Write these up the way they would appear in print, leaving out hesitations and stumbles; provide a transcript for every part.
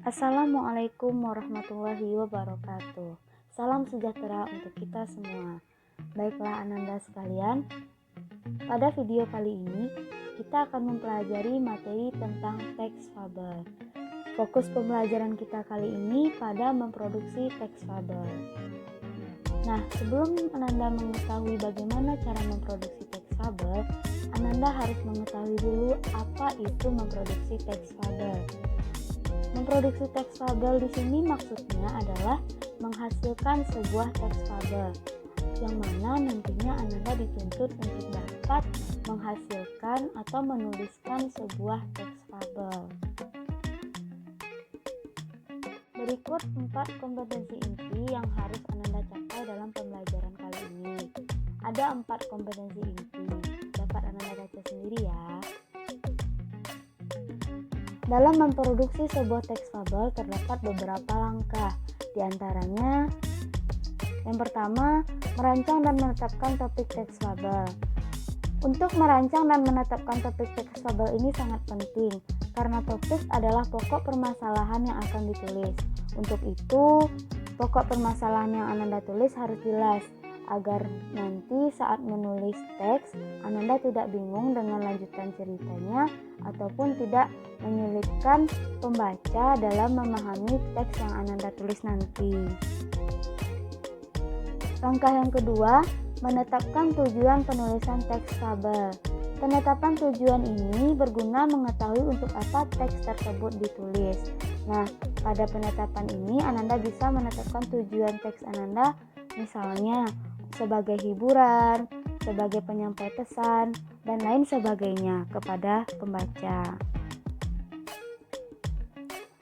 Assalamualaikum warahmatullahi wabarakatuh. Salam sejahtera untuk kita semua. Baiklah Ananda sekalian, pada video kali ini kita akan mempelajari materi tentang teks fabel. Fokus pembelajaran kita kali ini pada memproduksi teks fabel. Nah, sebelum Ananda mengetahui bagaimana cara memproduksi teks fabel, Ananda harus mengetahui dulu apa itu memproduksi teks fabel. Memproduksi teks fabel di sini maksudnya adalah menghasilkan sebuah teks fabel, yang mana nantinya Ananda dituntut untuk dapat menghasilkan atau menuliskan sebuah teks fabel. Berikut 4 kompetensi inti yang harus Ananda capai dalam pembelajaran kali ini. Ada 4 kompetensi inti, dapat Ananda baca sendiri ya. Dalam memproduksi sebuah teks fabel terdapat beberapa langkah. Di antaranya, yang pertama, merancang dan menetapkan topik teks fabel. Untuk merancang dan menetapkan topik teks fabel ini sangat penting, karena topik adalah pokok permasalahan yang akan ditulis. Untuk itu, pokok permasalahan yang Ananda tulis harus jelas, agar nanti saat menulis teks, Ananda tidak bingung dengan lanjutan ceritanya ataupun tidak menyulitkan pembaca dalam memahami teks yang Ananda tulis nanti. Langkah yang kedua, menetapkan tujuan penulisan teks fabel. Penetapan tujuan ini berguna mengetahui untuk apa teks tersebut ditulis. Nah, pada penetapan ini Ananda bisa menetapkan tujuan teks Ananda, misalnya sebagai hiburan, sebagai penyampai pesan, dan lain sebagainya kepada pembaca.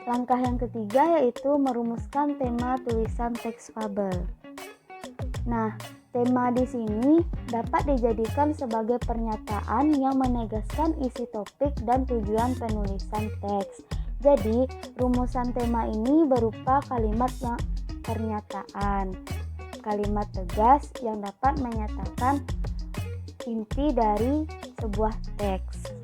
Langkah yang ketiga yaitu merumuskan tema tulisan teks fabel. Nah, tema di sini dapat dijadikan sebagai pernyataan yang menegaskan isi topik dan tujuan penulisan teks. Jadi, rumusan tema ini berupa kalimat yang pernyataan, kalimat tegas yang dapat menyatakan inti dari sebuah teks.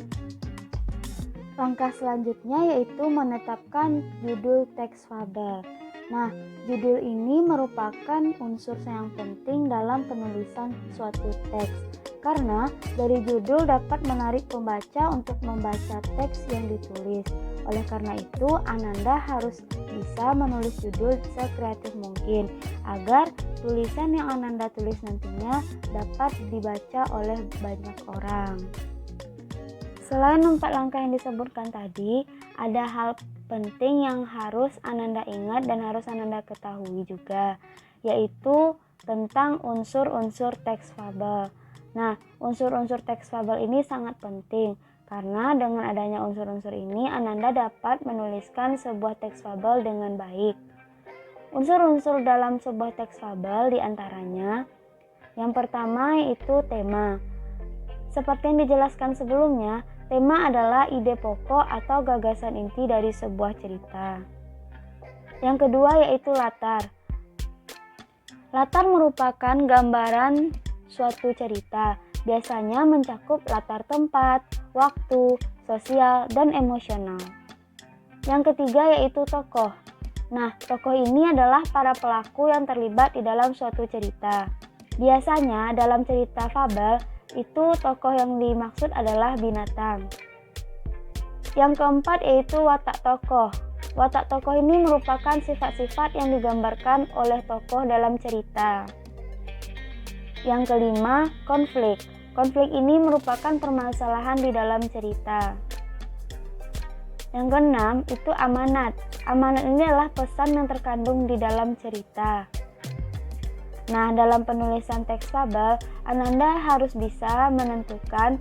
Langkah selanjutnya yaitu menetapkan judul teks fabel. Nah, judul ini merupakan unsur yang penting dalam penulisan suatu teks, karena dari judul dapat menarik pembaca untuk membaca teks yang ditulis. Oleh karena itu, Ananda harus bisa menulis judul sekreatif mungkin agar tulisan yang Ananda tulis nantinya dapat dibaca oleh banyak orang. Selain 4 langkah yang disebutkan tadi, ada hal penting yang harus Ananda ingat dan harus Ananda ketahui juga, yaitu tentang unsur-unsur teks fabel. Nah, unsur-unsur teks fabel ini sangat penting, karena dengan adanya unsur-unsur ini Ananda dapat menuliskan sebuah teks fabel dengan baik. Unsur-unsur dalam sebuah teks fabel diantaranya, yang pertama yaitu tema. Seperti yang dijelaskan sebelumnya, tema adalah ide pokok atau gagasan inti dari sebuah cerita. Yang kedua yaitu latar. Latar merupakan gambaran suatu cerita, biasanya mencakup latar tempat, waktu, sosial, dan emosional. Yang ketiga yaitu tokoh. Nah, tokoh ini adalah para pelaku yang terlibat di dalam suatu cerita. Biasanya dalam cerita fabel, itu tokoh yang dimaksud adalah binatang. Yang keempat yaitu watak tokoh. Watak tokoh ini merupakan sifat-sifat yang digambarkan oleh tokoh dalam cerita. Yang kelima, konflik. Konflik ini merupakan permasalahan di dalam cerita. Yang keenam, itu amanat. Amanat ini adalah pesan yang terkandung di dalam cerita. Nah, dalam penulisan teks fabel, Ananda harus bisa menentukan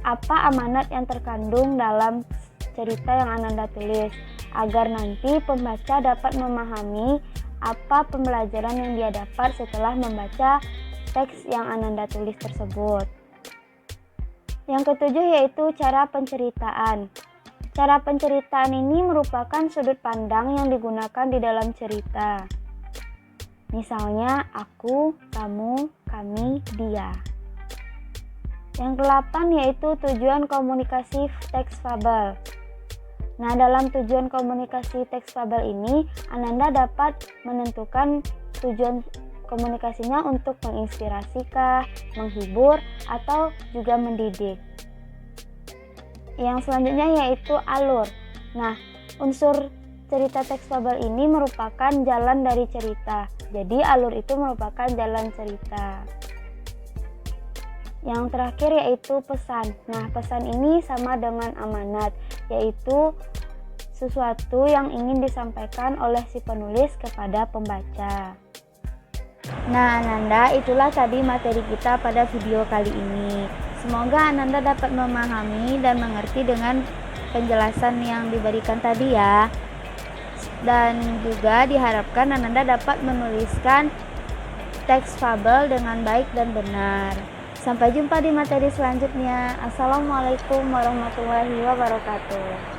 apa amanat yang terkandung dalam cerita yang Ananda tulis, agar nanti pembaca dapat memahami apa pembelajaran yang dia dapat setelah membaca teks yang Ananda tulis tersebut. Yang ketujuh yaitu cara penceritaan. Cara penceritaan ini merupakan sudut pandang yang digunakan di dalam cerita. Misalnya, aku, kamu, kami, dia. Yang ke-8 yaitu tujuan komunikasi teks fabel. Nah, dalam tujuan komunikasi teks fabel ini, Ananda dapat menentukan tujuan komunikasinya untuk menginspirasi kah, menghibur, atau juga mendidik. Yang selanjutnya yaitu alur. Nah, unsur cerita teks fabel ini merupakan jalan dari cerita. Jadi, alur itu merupakan jalan cerita. Yang terakhir yaitu pesan. Nah, pesan ini sama dengan amanat, yaitu sesuatu yang ingin disampaikan oleh si penulis kepada pembaca. Nah, Ananda, itulah tadi materi kita pada video kali ini. Semoga Ananda dapat memahami dan mengerti dengan penjelasan yang diberikan tadi ya. Dan juga diharapkan Ananda dapat menuliskan teks fabel dengan baik dan benar. Sampai jumpa di materi selanjutnya. Assalamualaikum warahmatullahi wabarakatuh.